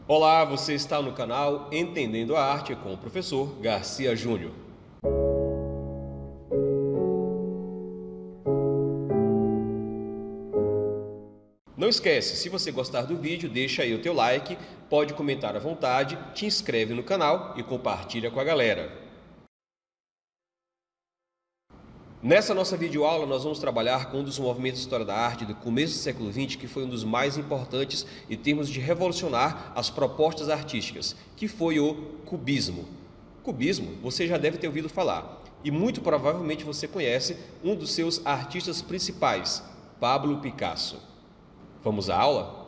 Olá, você está no canal Entendendo a Arte com o professor Garcia Júnior. Não esquece, se você gostar do vídeo, deixa aí o teu like, pode comentar à vontade, te inscreve no canal e compartilha com a galera. Nessa nossa videoaula, nós vamos trabalhar com um dos movimentos de história da arte do começo do século XX, que foi um dos mais importantes em termos de revolucionar as propostas artísticas, que foi o cubismo. Cubismo, você já deve ter ouvido falar, e muito provavelmente você conhece um dos seus artistas principais, Pablo Picasso. Vamos à aula?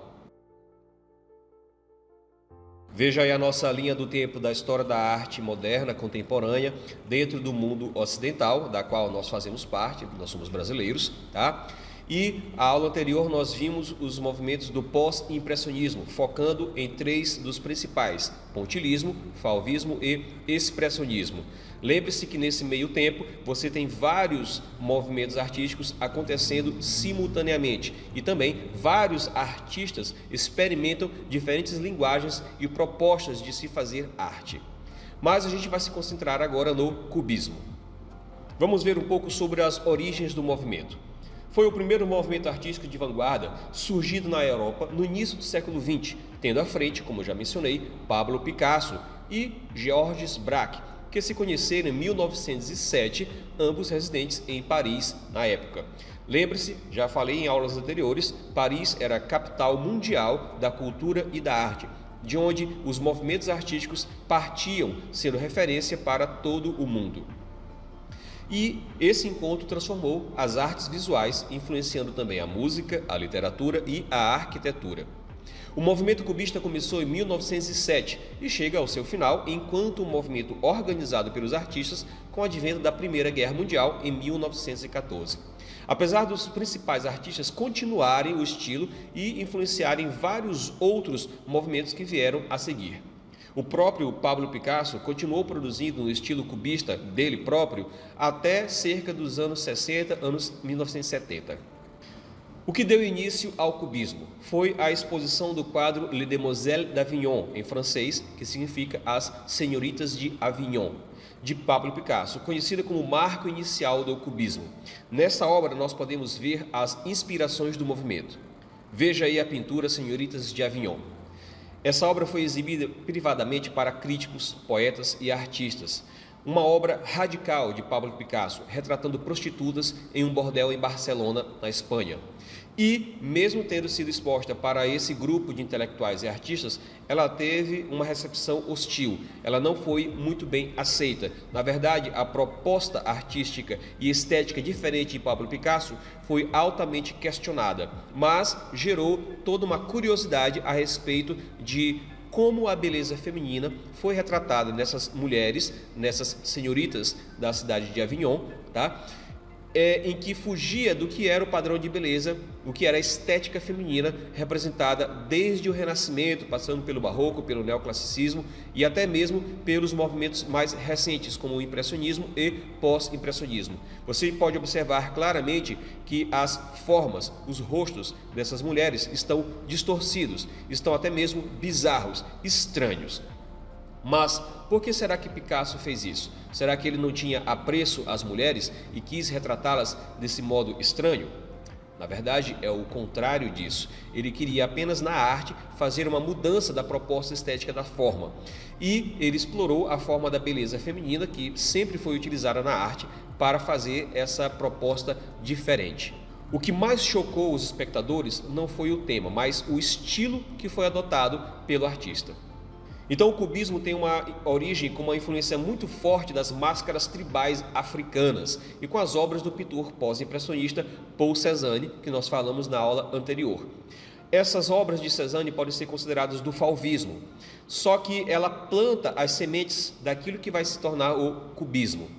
Veja aí a nossa linha do tempo da história da arte moderna, contemporânea, dentro do mundo ocidental, da qual nós fazemos parte, nós somos brasileiros, tá? E a aula anterior nós vimos os movimentos do pós-impressionismo, focando em três dos principais: pontilhismo, fauvismo e expressionismo. Lembre-se que nesse meio tempo você tem vários movimentos artísticos acontecendo simultaneamente e também vários artistas experimentam diferentes linguagens e propostas de se fazer arte. Mas a gente vai se concentrar agora no cubismo. Vamos ver um pouco sobre as origens do movimento. Foi o primeiro movimento artístico de vanguarda surgido na Europa no início do século XX, tendo à frente, como já mencionei, Pablo Picasso e Georges Braque, que se conheceram em 1907, ambos residentes em Paris na época. Lembre-se, já falei em aulas anteriores, Paris era a capital mundial da cultura e da arte, de onde os movimentos artísticos partiam, sendo referência para todo o mundo. E esse encontro transformou as artes visuais, influenciando também a música, a literatura e a arquitetura. O movimento cubista começou em 1907 e chega ao seu final enquanto um movimento organizado pelos artistas com o advento da Primeira Guerra Mundial em 1914. Apesar dos principais artistas continuarem o estilo e influenciarem vários outros movimentos que vieram a seguir. O próprio Pablo Picasso continuou produzindo no estilo cubista dele próprio até cerca dos anos 60, anos 1970. O que deu início ao cubismo foi a exposição do quadro Les Demoiselles d'Avignon, em francês, que significa As Senhoritas de Avignon, de Pablo Picasso, conhecida como o marco inicial do cubismo. Nessa obra nós podemos ver as inspirações do movimento. Veja aí a pintura Senhoritas de Avignon. Essa obra foi exibida privadamente para críticos, poetas e artistas. Uma obra radical de Pablo Picasso, retratando prostitutas em um bordel em Barcelona, na Espanha. E, mesmo tendo sido exposta para esse grupo de intelectuais e artistas, ela teve uma recepção hostil. Ela não foi muito bem aceita. Na verdade, a proposta artística e estética diferente de Pablo Picasso foi altamente questionada, mas gerou toda uma curiosidade a respeito de como a beleza feminina foi retratada nessas mulheres, nessas senhoritas da cidade de Avignon, tá? Em que fugia do que era o padrão de beleza, o que era a estética feminina representada desde o Renascimento, passando pelo Barroco, pelo Neoclassicismo e até mesmo pelos movimentos mais recentes, como o Impressionismo e Pós-Impressionismo. Você pode observar claramente que as formas, os rostos dessas mulheres estão distorcidos, estão até mesmo bizarros, estranhos. Mas por que será que Picasso fez isso? Será que ele não tinha apreço às mulheres e quis retratá-las desse modo estranho? Na verdade, é o contrário disso. Ele queria apenas na arte fazer uma mudança da proposta estética da forma. E ele explorou a forma da beleza feminina, que sempre foi utilizada na arte, para fazer essa proposta diferente. O que mais chocou os espectadores não foi o tema, mas o estilo que foi adotado pelo artista. Então o cubismo tem uma origem com uma influência muito forte das máscaras tribais africanas e com as obras do pintor pós-impressionista Paul Cézanne, que nós falamos na aula anterior. Essas obras de Cézanne podem ser consideradas do fauvismo, só que ela planta as sementes daquilo que vai se tornar o cubismo.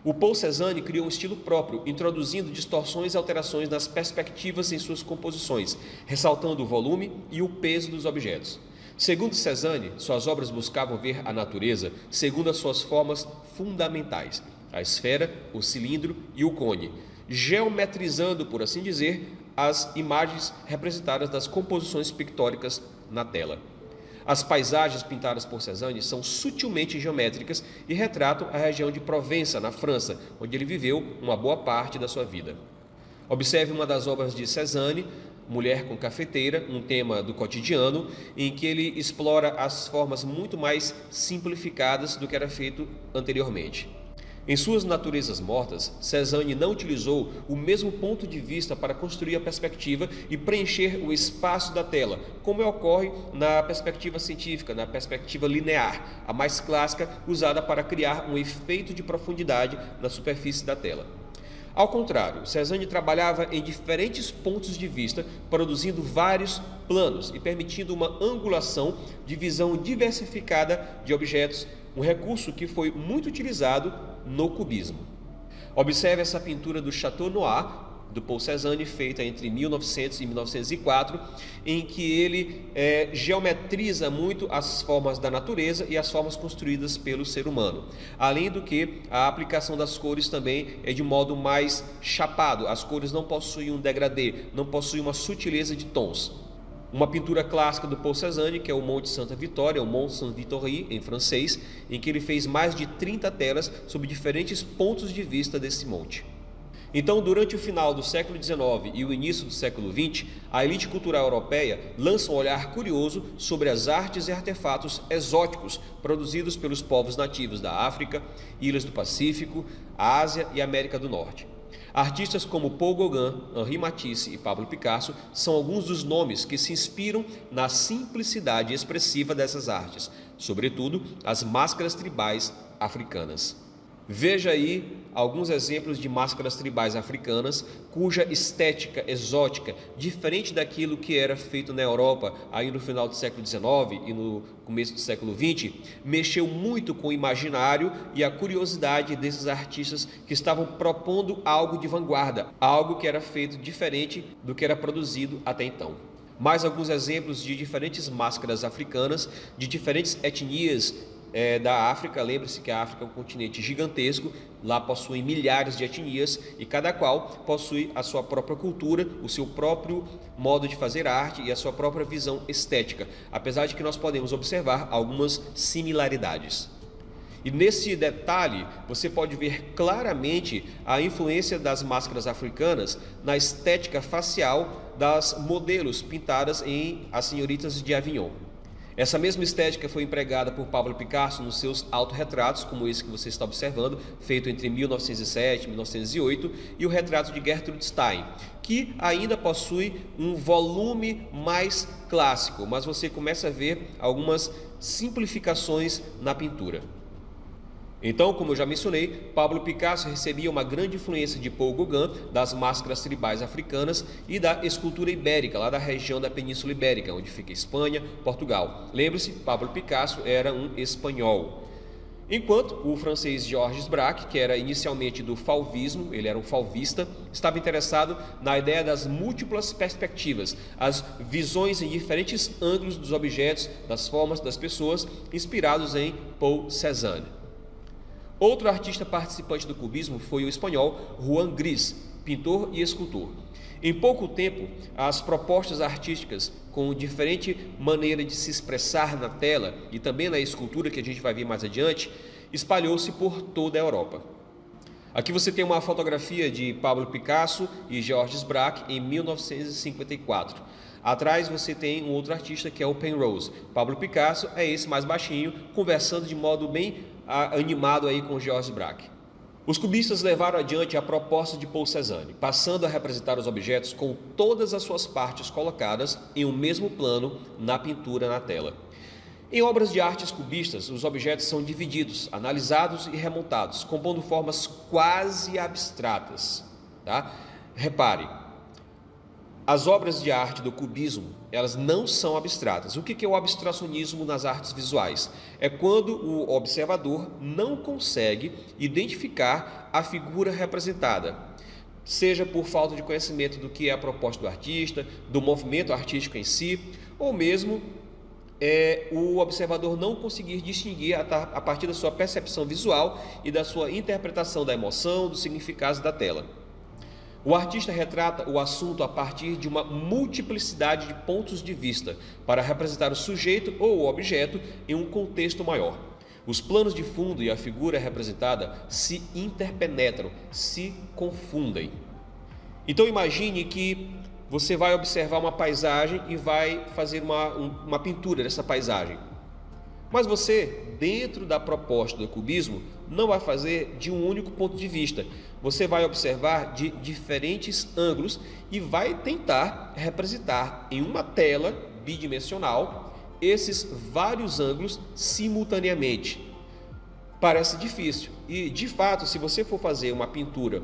O Paul Cézanne criou um estilo próprio, introduzindo distorções e alterações nas perspectivas em suas composições, ressaltando o volume e o peso dos objetos. Segundo Cézanne, suas obras buscavam ver a natureza segundo as suas formas fundamentais, a esfera, o cilindro e o cone, geometrizando, por assim dizer, as imagens representadas das composições pictóricas na tela. As paisagens pintadas por Cézanne são sutilmente geométricas e retratam a região de Provença, na França, onde ele viveu uma boa parte da sua vida. Observe uma das obras de Cézanne, Mulher com Cafeteira, um tema do cotidiano, em que ele explora as formas muito mais simplificadas do que era feito anteriormente. Em suas Naturezas Mortas, Cézanne não utilizou o mesmo ponto de vista para construir a perspectiva e preencher o espaço da tela, como ocorre na perspectiva científica, na perspectiva linear, a mais clássica, usada para criar um efeito de profundidade na superfície da tela. Ao contrário, Cézanne trabalhava em diferentes pontos de vista, produzindo vários planos e permitindo uma angulação de visão diversificada de objetos, um recurso que foi muito utilizado no cubismo. Observe essa pintura do Chateau Noir, do Paul Cézanne, feita entre 1900 e 1904, em que ele geometriza muito as formas da natureza e as formas construídas pelo ser humano. Além do que, a aplicação das cores também é de modo mais chapado. As cores não possuem um degradê, não possuem uma sutileza de tons. Uma pintura clássica do Paul Cézanne, que é o Monte Santa Vitória, o Mont Saint-Victory, em francês, em que ele fez mais de 30 telas sob diferentes pontos de vista desse monte. Então, durante o final do século XIX e o início do século XX, a elite cultural europeia lança um olhar curioso sobre as artes e artefatos exóticos produzidos pelos povos nativos da África, ilhas do Pacífico, Ásia e América do Norte. Artistas como Paul Gauguin, Henri Matisse e Pablo Picasso são alguns dos nomes que se inspiram na simplicidade expressiva dessas artes, sobretudo as máscaras tribais africanas. Veja aí alguns exemplos de máscaras tribais africanas, cuja estética exótica, diferente daquilo que era feito na Europa aí no final do século XIX e no começo do século XX, mexeu muito com o imaginário e a curiosidade desses artistas que estavam propondo algo de vanguarda, algo que era feito diferente do que era produzido até então. Mais alguns exemplos de diferentes máscaras africanas, de diferentes etnias da África. Lembre-se que a África é um continente gigantesco, lá possuem milhares de etnias e cada qual possui a sua própria cultura, o seu próprio modo de fazer arte e a sua própria visão estética, apesar de que nós podemos observar algumas similaridades. E nesse detalhe você pode ver claramente a influência das máscaras africanas na estética facial das modelos pintadas em As Senhoritas de Avignon. Essa mesma estética foi empregada por Pablo Picasso nos seus autorretratos, como esse que você está observando, feito entre 1907 e 1908, e o retrato de Gertrude Stein, que ainda possui um volume mais clássico, mas você começa a ver algumas simplificações na pintura. Então, como eu já mencionei, Pablo Picasso recebia uma grande influência de Paul Gauguin, das máscaras tribais africanas e da escultura ibérica, lá da região da Península Ibérica, onde fica Espanha, Portugal. Lembre-se, Pablo Picasso era um espanhol. Enquanto o francês Georges Braque, que era inicialmente do fauvismo, ele era um fauvista, estava interessado na ideia das múltiplas perspectivas, as visões em diferentes ângulos dos objetos, das formas das pessoas, inspirados em Paul Cézanne. Outro artista participante do cubismo foi o espanhol Juan Gris, pintor e escultor. Em pouco tempo, as propostas artísticas com diferente maneira de se expressar na tela e também na escultura, que a gente vai ver mais adiante, espalhou-se por toda a Europa. Aqui você tem uma fotografia de Pablo Picasso e Georges Braque em 1954. Atrás você tem um outro artista que é o Penrose. Pablo Picasso é esse mais baixinho, conversando de modo bem animado aí com Georges Braque. Os cubistas levaram adiante a proposta de Paul Cézanne, passando a representar os objetos com todas as suas partes colocadas em um mesmo plano na pintura na tela. Em obras de artes cubistas, os objetos são divididos, analisados e remontados, compondo formas quase abstratas. Tá? Repare, as obras de arte do cubismo, elas não são abstratas. O que é o abstracionismo nas artes visuais? É quando o observador não consegue identificar a figura representada, seja por falta de conhecimento do que é a proposta do artista, do movimento artístico em si, ou mesmo o observador não conseguir distinguir a partir da sua percepção visual e da sua interpretação da emoção, dos significados da tela. O artista retrata o assunto a partir de uma multiplicidade de pontos de vista para representar o sujeito ou o objeto em um contexto maior. Os planos de fundo e a figura representada se interpenetram, se confundem. Então imagine que você vai observar uma paisagem e vai fazer uma pintura dessa paisagem. Mas você, dentro da proposta do cubismo, não vai fazer de um único ponto de vista. Você vai observar de diferentes ângulos e vai tentar representar em uma tela bidimensional esses vários ângulos simultaneamente. Parece difícil e, de fato, se você for fazer uma pintura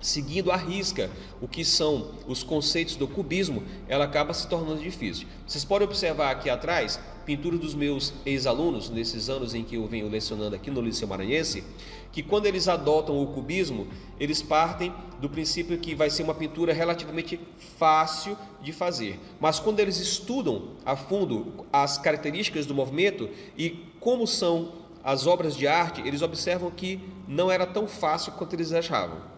seguindo à risca o que são os conceitos do cubismo, ela acaba se tornando difícil. Vocês podem observar aqui atrás pinturas dos meus ex-alunos, nesses anos em que eu venho lecionando aqui no Liceu Maranhense, que quando eles adotam o cubismo, eles partem do princípio que vai ser uma pintura relativamente fácil de fazer. Mas quando eles estudam a fundo as características do movimento e como são as obras de arte, eles observam que não era tão fácil quanto eles achavam.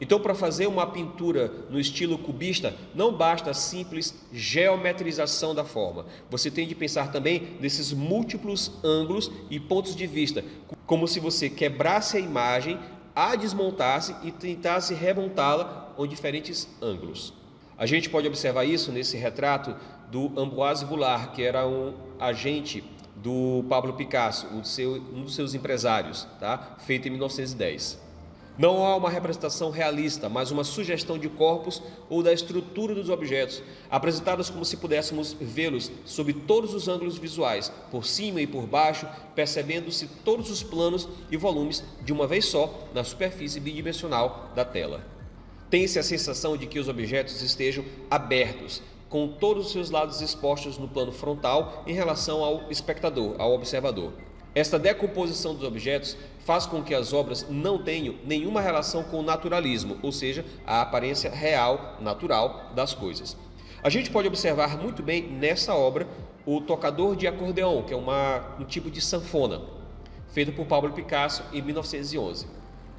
Então, para fazer uma pintura no estilo cubista, não basta a simples geometrização da forma. Você tem de pensar também nesses múltiplos ângulos e pontos de vista, como se você quebrasse a imagem, a desmontasse e tentasse remontá-la com diferentes ângulos. A gente pode observar isso nesse retrato do Ambroise Vollard, que era um agente do Pablo Picasso, um dos seus empresários, tá? Feito em 1910. Não há uma representação realista, mas uma sugestão de corpos ou da estrutura dos objetos, apresentados como se pudéssemos vê-los sob todos os ângulos visuais, por cima e por baixo, percebendo-se todos os planos e volumes de uma vez só na superfície bidimensional da tela. Tem-se a sensação de que os objetos estejam abertos, com todos os seus lados expostos no plano frontal em relação ao espectador, ao observador. Esta decomposição dos objetos faz com que as obras não tenham nenhuma relação com o naturalismo, ou seja, a aparência real, natural das coisas. A gente pode observar muito bem nessa obra o tocador de acordeão, que é um tipo de sanfona, feito por Pablo Picasso em 1911.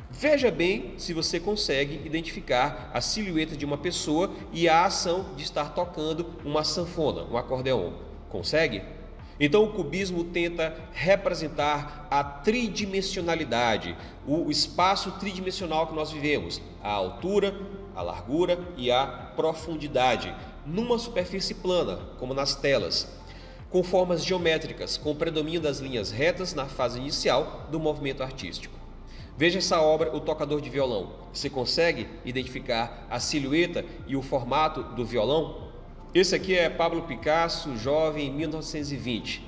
Veja bem se você consegue identificar a silhueta de uma pessoa e a ação de estar tocando uma sanfona, um acordeão. Consegue? Então o cubismo tenta representar a tridimensionalidade, o espaço tridimensional que nós vivemos, a altura, a largura e a profundidade, numa superfície plana, como nas telas, com formas geométricas, com o predomínio das linhas retas na fase inicial do movimento artístico. Veja essa obra, O Tocador de Violão. Você consegue identificar a silhueta e o formato do violão? Esse aqui é Pablo Picasso, jovem, em 1920.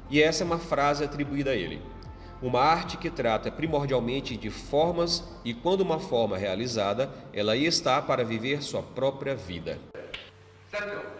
E essa é uma frase atribuída a ele. Uma arte que trata primordialmente de formas e quando uma forma é realizada, ela aí está para viver sua própria vida. Certo.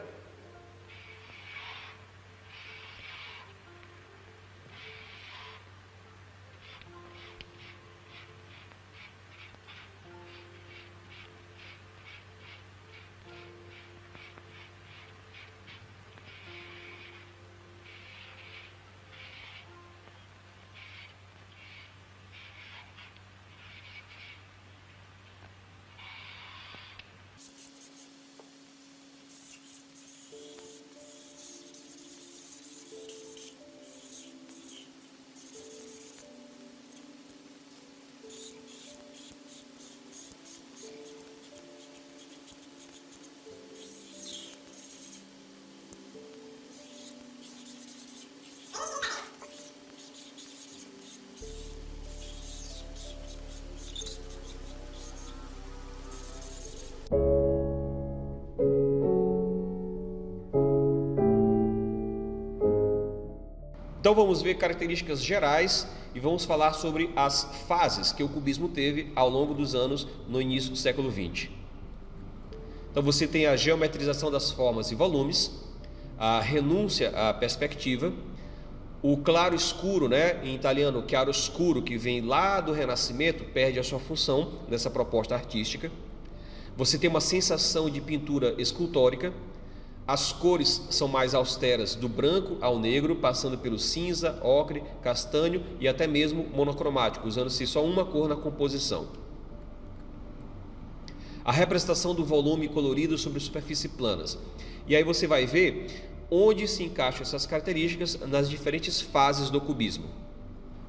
Então vamos ver características gerais e vamos falar sobre as fases que o cubismo teve ao longo dos anos no início do século XX. Então você tem a geometrização das formas e volumes, a renúncia à perspectiva, o claro-escuro, em italiano chiaroscuro, que vem lá do Renascimento, perde a sua função nessa proposta artística. Você tem uma sensação de pintura escultórica. As cores são mais austeras, do branco ao negro, passando pelo cinza, ocre, castanho e até mesmo monocromático, usando-se só uma cor na composição. a representação do volume colorido sobre superfícies planas. E aí você vai ver onde se encaixam essas características nas diferentes fases do cubismo.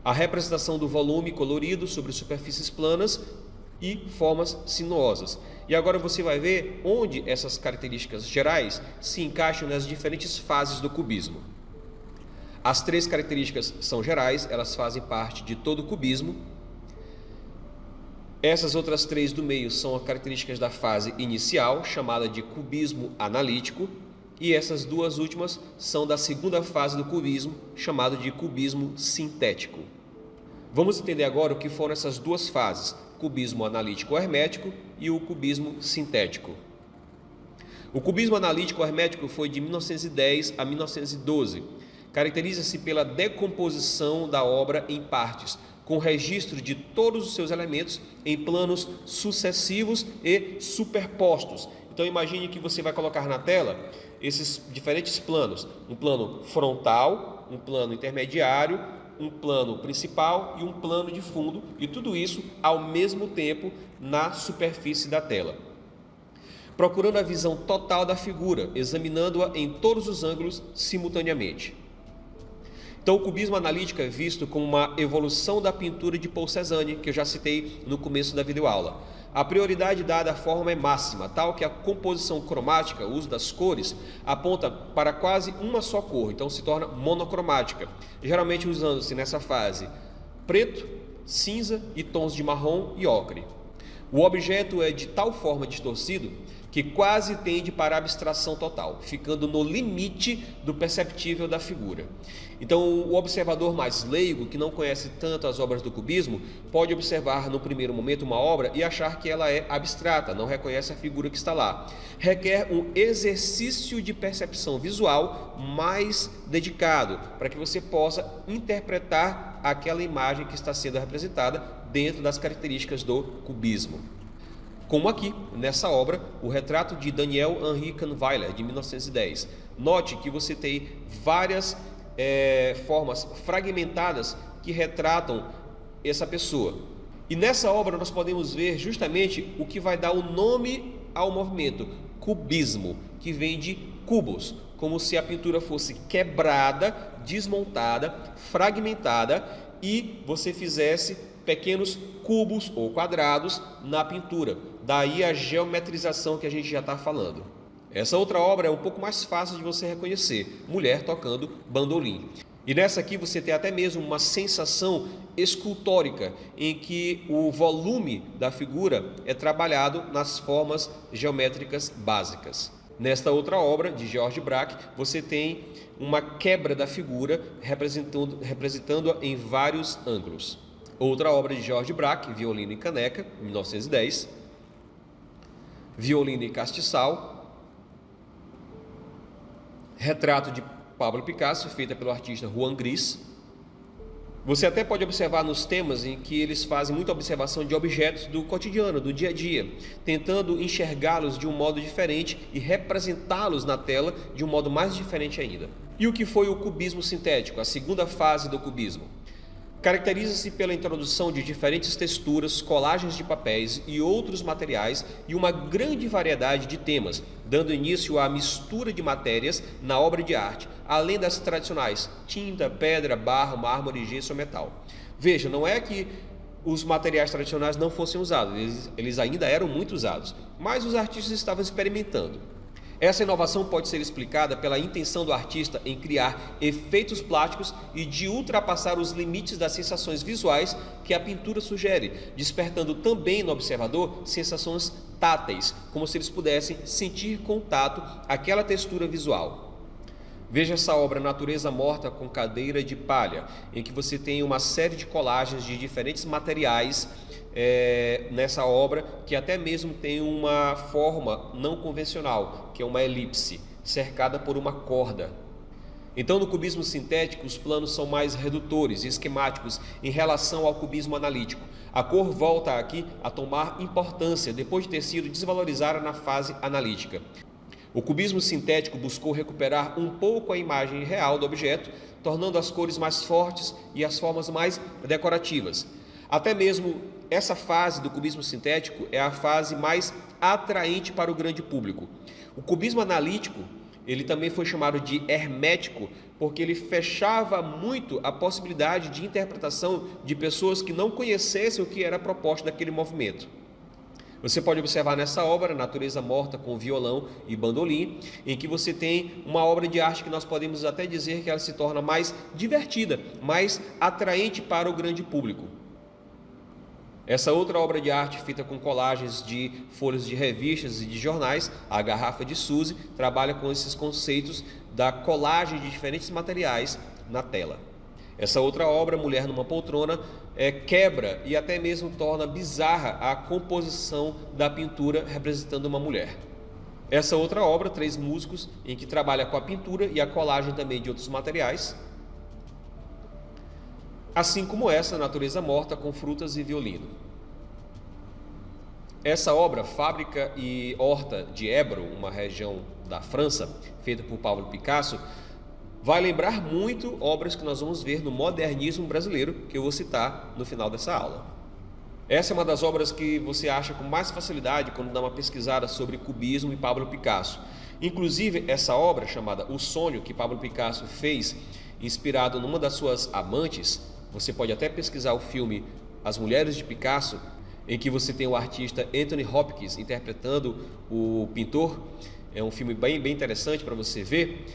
A representação do volume colorido sobre superfícies planas e formas sinuosas. E agora você vai ver onde essas características gerais se encaixam nas diferentes fases do cubismo. As três características são gerais, elas fazem parte de todo o cubismo. Essas outras três do meio são as características da fase inicial, chamada de cubismo analítico, e essas duas últimas são da segunda fase do cubismo, chamado de cubismo sintético. Vamos entender agora o que foram essas duas fases, cubismo analítico hermético e o cubismo sintético. O cubismo analítico hermético foi de 1910 a 1912. Caracteriza-se pela decomposição da obra em partes, com registro de todos os seus elementos em planos sucessivos e superpostos. Então imagine que você vai colocar na tela esses diferentes planos, um plano frontal, um plano intermediário, um plano principal e um plano de fundo, e tudo isso ao mesmo tempo na superfície da tela, procurando a visão total da figura, examinando-a em todos os ângulos simultaneamente. Então o cubismo analítico é visto como uma evolução da pintura de Paul Cézanne, que eu já citei no começo da videoaula. A prioridade dada à forma é máxima, tal que a composição cromática, o uso das cores, aponta para quase uma só cor, então se torna monocromática, geralmente usando-se nessa fase preto, cinza e tons de marrom e ocre. O objeto é de tal forma distorcido que quase tende para a abstração total, ficando no limite do perceptível da figura. Então, o observador mais leigo, que não conhece tanto as obras do cubismo, pode observar no primeiro momento uma obra e achar que ela é abstrata, não reconhece a figura que está lá. Requer um exercício de percepção visual mais dedicado, para que você possa interpretar aquela imagem que está sendo representada dentro das características do cubismo. Como aqui, nessa obra, o retrato de Daniel Henri Kahnweiler, de 1910. Note que você tem várias formas fragmentadas que retratam essa pessoa. E nessa obra nós podemos ver justamente o que vai dar o nome ao movimento, cubismo, que vem de cubos, como se a pintura fosse quebrada, desmontada, fragmentada e você fizesse pequenos cubos ou quadrados na pintura. Daí a geometrização que a gente já está falando. Essa outra obra é um pouco mais fácil de você reconhecer, mulher tocando bandolim. E nessa aqui você tem até mesmo uma sensação escultórica, em que o volume da figura é trabalhado nas formas geométricas básicas. Nesta outra obra, de Georges Braque, você tem uma quebra da figura, representando-a em vários ângulos. Outra obra de Georges Braque, Violino e Caneca, 1910. Violino e Castiçal. Retrato de Pablo Picasso, feita pelo artista Juan Gris. Você até pode observar nos temas em que eles fazem muita observação de objetos do cotidiano, do dia a dia, tentando enxergá-los de um modo diferente e representá-los na tela de um modo mais diferente ainda. E o que foi o cubismo sintético, a segunda fase do cubismo? Caracteriza-se pela introdução de diferentes texturas, colagens de papéis e outros materiais e uma grande variedade de temas, dando início à mistura de matérias na obra de arte, além das tradicionais tinta, pedra, barro, mármore, gesso ou metal. Veja, não é que os materiais tradicionais não fossem usados, eles ainda eram muito usados, mas os artistas estavam experimentando. Essa inovação pode ser explicada pela intenção do artista em criar efeitos plásticos e de ultrapassar os limites das sensações visuais que a pintura sugere, despertando também no observador sensações táteis, como se eles pudessem sentir com o tato aquela textura visual. Veja essa obra Natureza Morta com Cadeira de Palha, em que você tem uma série de colagens de diferentes materiais nessa obra, que até mesmo tem uma forma não convencional, que é uma elipse, cercada por uma corda. Então, no cubismo sintético, os planos são mais redutores e esquemáticos em relação ao cubismo analítico. A cor volta aqui a tomar importância depois de ter sido desvalorizada na fase analítica. O cubismo sintético buscou recuperar um pouco a imagem real do objeto, tornando as cores mais fortes e as formas mais decorativas. Até mesmo essa fase do cubismo sintético é a fase mais atraente para o grande público. O cubismo analítico, ele também foi chamado de hermético, porque ele fechava muito a possibilidade de interpretação de pessoas que não conhecessem o que era a proposta daquele movimento. Você pode observar nessa obra, Natureza Morta com violão e bandolim, em que você tem uma obra de arte que nós podemos até dizer que ela se torna mais divertida, mais atraente para o grande público. Essa outra obra de arte feita com colagens de folhas de revistas e de jornais, a Garrafa de Suzy, trabalha com esses conceitos da colagem de diferentes materiais na tela. Essa outra obra, Mulher numa Poltrona, quebra e até mesmo torna bizarra a composição da pintura representando uma mulher. Essa outra obra, Três Músicos, em que trabalha com a pintura e a colagem também de outros materiais, assim como essa, Natureza Morta com frutas e violino. Essa obra, Fábrica e Horta de Ébro, uma região da França, feita por Pablo Picasso, vai lembrar muito obras que nós vamos ver no modernismo brasileiro, que eu vou citar no final dessa aula. Essa é uma das obras que você acha com mais facilidade quando dá uma pesquisada sobre cubismo e Pablo Picasso. Inclusive, essa obra chamada O Sonho, que Pablo Picasso fez, inspirado numa das suas amantes, você pode até pesquisar o filme As Mulheres de Picasso, em que você tem o artista Anthony Hopkins interpretando o pintor. É um filme bem interessante para você ver.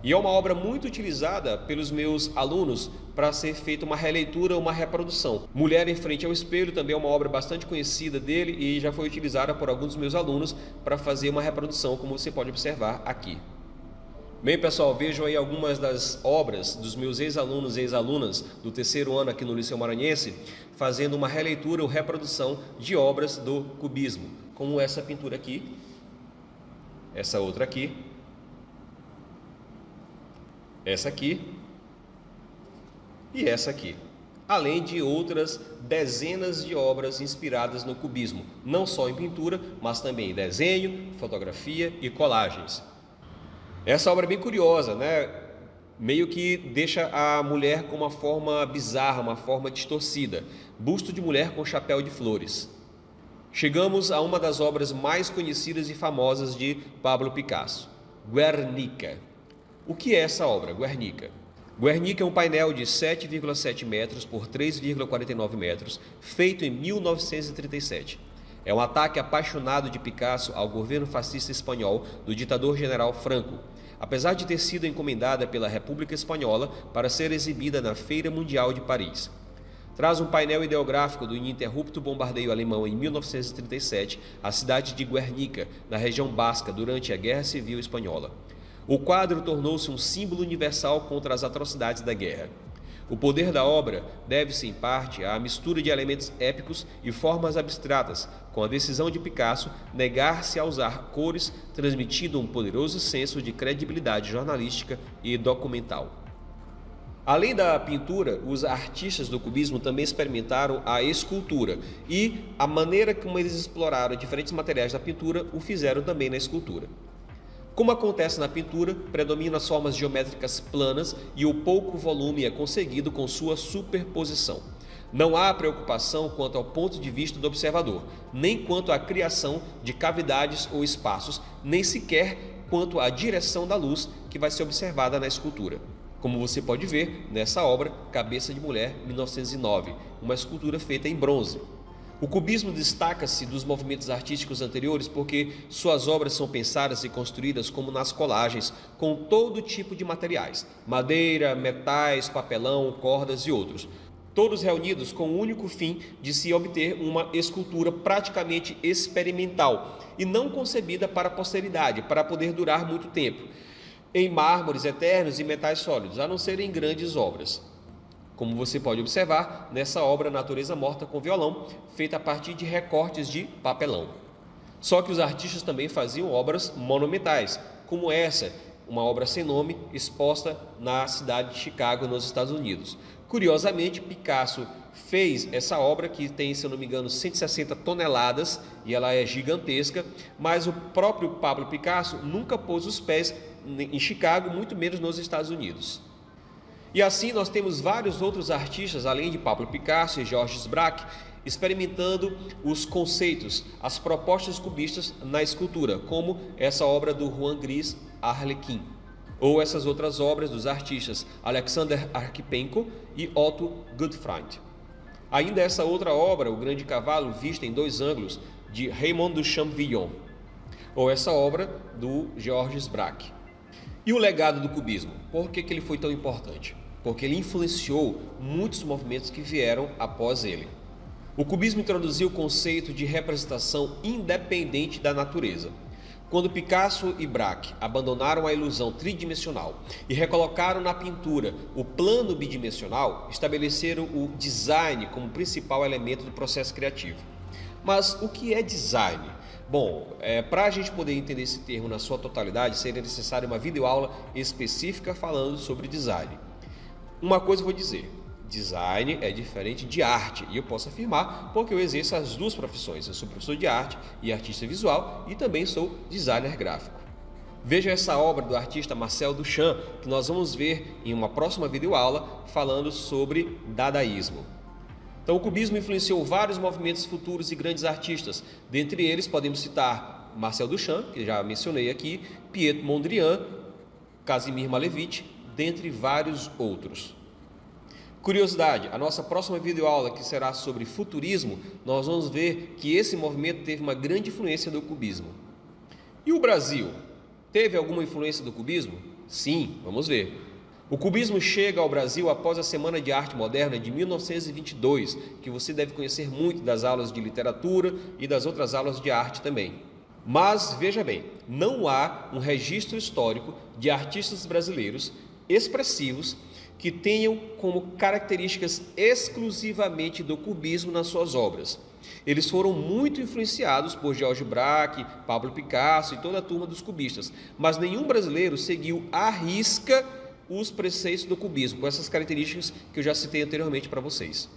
E é uma obra muito utilizada pelos meus alunos para ser feita uma releitura ou uma reprodução. Mulher em Frente ao Espelho também é uma obra bastante conhecida dele e já foi utilizada por alguns dos meus alunos para fazer uma reprodução, como você pode observar aqui. Bem, pessoal, vejam aí algumas das obras dos meus ex-alunos e ex-alunas do terceiro ano aqui no Liceu Maranhense, fazendo uma releitura ou reprodução de obras do cubismo, como essa pintura aqui, essa outra aqui, essa aqui e essa aqui, além de outras dezenas de obras inspiradas no cubismo, não só em pintura, mas também em desenho, fotografia e colagens. Essa obra é bem curiosa, né? Meio que deixa a mulher com uma forma bizarra, uma forma distorcida. Busto de mulher com chapéu de flores. Chegamos a uma das obras mais conhecidas e famosas de Pablo Picasso, Guernica. O que é essa obra, Guernica? Guernica é um painel de 7,7 metros por 3,49 metros, feito em 1937. É um ataque apaixonado de Picasso ao governo fascista espanhol do ditador general Franco, apesar de ter sido encomendada pela República Espanhola para ser exibida na Feira Mundial de Paris. Traz um painel ideográfico do ininterrupto bombardeio alemão em 1937 à cidade de Guernica, na região basca, durante a Guerra Civil Espanhola. O quadro tornou-se um símbolo universal contra as atrocidades da guerra. O poder da obra deve-se, em parte, à mistura de elementos épicos e formas abstratas, com a decisão de Picasso negar-se a usar cores, transmitindo um poderoso senso de credibilidade jornalística e documental. Além da pintura, os artistas do cubismo também experimentaram a escultura e a maneira como eles exploraram diferentes materiais da pintura o fizeram também na escultura. Como acontece na pintura, predominam as formas geométricas planas e o pouco volume é conseguido com sua superposição. Não há preocupação quanto ao ponto de vista do observador, nem quanto à criação de cavidades ou espaços, nem sequer quanto à direção da luz que vai ser observada na escultura. Como você pode ver nessa obra, Cabeça de Mulher, 1909, uma escultura feita em bronze. O cubismo destaca-se dos movimentos artísticos anteriores porque suas obras são pensadas e construídas como nas colagens, com todo tipo de materiais, madeira, metais, papelão, cordas e outros, todos reunidos com o único fim de se obter uma escultura praticamente experimental e não concebida para a posteridade, para poder durar muito tempo, em mármores eternos e metais sólidos, a não ser em grandes obras. Como você pode observar nessa obra Natureza Morta com violão, feita a partir de recortes de papelão. Só que os artistas também faziam obras monumentais, como essa, uma obra sem nome, exposta na cidade de Chicago, nos Estados Unidos. Curiosamente, Picasso fez essa obra, que tem, se eu não me engano, 160 toneladas, e ela é gigantesca, mas o próprio Pablo Picasso nunca pôs os pés em Chicago, muito menos nos Estados Unidos. E assim nós temos vários outros artistas, além de Pablo Picasso e Georges Braque, experimentando os conceitos, as propostas cubistas na escultura, como essa obra do Juan Gris Arlequim, ou essas outras obras dos artistas Alexander Archipenko e Otto Gottfried. Ainda essa outra obra, O Grande Cavalo Visto em Dois Ângulos, de Raymond Duchamp Villon, ou essa obra do Georges Braque. E o legado do cubismo? Por que ele foi tão importante? Porque ele influenciou muitos movimentos que vieram após ele. O cubismo introduziu o conceito de representação independente da natureza. Quando Picasso e Braque abandonaram a ilusão tridimensional e recolocaram na pintura o plano bidimensional, estabeleceram o design como principal elemento do processo criativo. Mas o que é design? Bom, para a gente poder entender esse termo na sua totalidade, seria necessário uma videoaula específica falando sobre design. Uma coisa eu vou dizer, design é diferente de arte, e eu posso afirmar porque eu exerço as duas profissões. Eu sou professor de arte e artista visual e também sou designer gráfico. Veja essa obra do artista Marcel Duchamp, que nós vamos ver em uma próxima videoaula falando sobre dadaísmo. Então o cubismo influenciou vários movimentos futuros e grandes artistas. Dentre eles podemos citar Marcel Duchamp, que já mencionei aqui, Piet Mondrian, Kazimir Malevich, dentre vários outros. Curiosidade, a nossa próxima videoaula, que será sobre futurismo, nós vamos ver que esse movimento teve uma grande influência do cubismo. E o Brasil? Teve alguma influência do cubismo? Sim, vamos ver. O cubismo chega ao Brasil após a Semana de Arte Moderna de 1922, que você deve conhecer muito das aulas de literatura e das outras aulas de arte também. Mas, veja bem, não há um registro histórico de artistas brasileiros expressivos que tenham como características exclusivamente do cubismo nas suas obras. Eles foram muito influenciados por Georges Braque, Pablo Picasso e toda a turma dos cubistas, mas nenhum brasileiro seguiu à risca os preceitos do cubismo, com essas características que eu já citei anteriormente para vocês.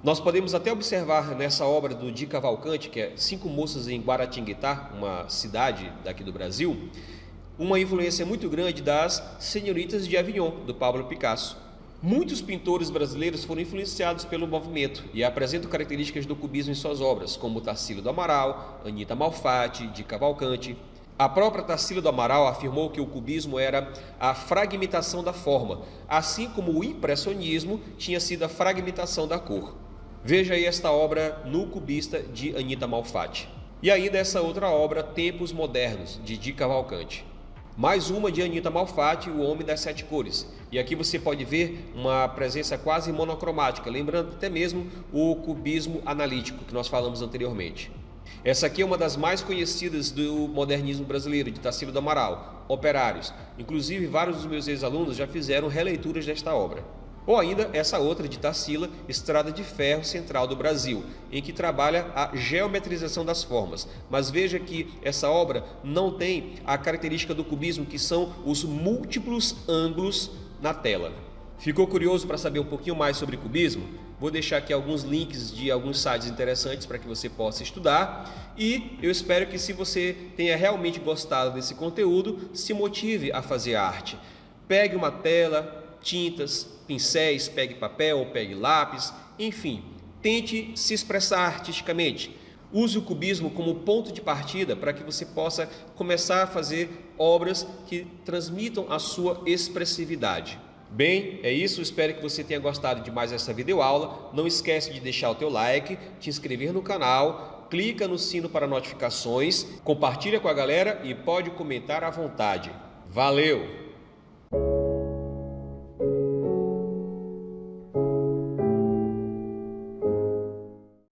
Nós podemos até observar nessa obra do Di Cavalcanti, que é Cinco Moças em Guaratinguetá, uma cidade daqui do Brasil, uma influência muito grande das Senhoritas de Avignon, do Pablo Picasso. Muitos pintores brasileiros foram influenciados pelo movimento e apresentam características do cubismo em suas obras, como Tarsila do Amaral, Anita Malfatti, Di Cavalcanti. A própria Tarsila do Amaral afirmou que o cubismo era a fragmentação da forma, assim como o impressionismo tinha sido a fragmentação da cor. Veja aí esta obra No Cubista, de Anita Malfatti. E ainda essa outra obra, Tempos Modernos, de Di Cavalcanti. Mais uma de Anita Malfatti, O Homem das Sete Cores. E aqui você pode ver uma presença quase monocromática, lembrando até mesmo o cubismo analítico que nós falamos anteriormente. Essa aqui é uma das mais conhecidas do modernismo brasileiro, de Tarsila do Amaral, Operários. Inclusive, vários dos meus ex-alunos já fizeram releituras desta obra. Ou ainda essa outra de Tarsila, Estrada de Ferro Central do Brasil, em que trabalha a geometrização das formas. Mas veja que essa obra não tem a característica do cubismo, que são os múltiplos ângulos na tela. Ficou curioso para saber um pouquinho mais sobre cubismo? Vou deixar aqui alguns links de alguns sites interessantes para que você possa estudar, e eu espero que, se você tenha realmente gostado desse conteúdo, se motive a fazer arte. Pegue uma tela, tintas, pincéis, pegue papel ou pegue lápis, enfim, tente se expressar artisticamente. Use o cubismo como ponto de partida para que você possa começar a fazer obras que transmitam a sua expressividade. Bem, é isso, espero que você tenha gostado de mais essa videoaula. Não esquece de deixar o teu like, te inscrever no canal, clica no sino para notificações, compartilha com a galera e pode comentar à vontade. Valeu!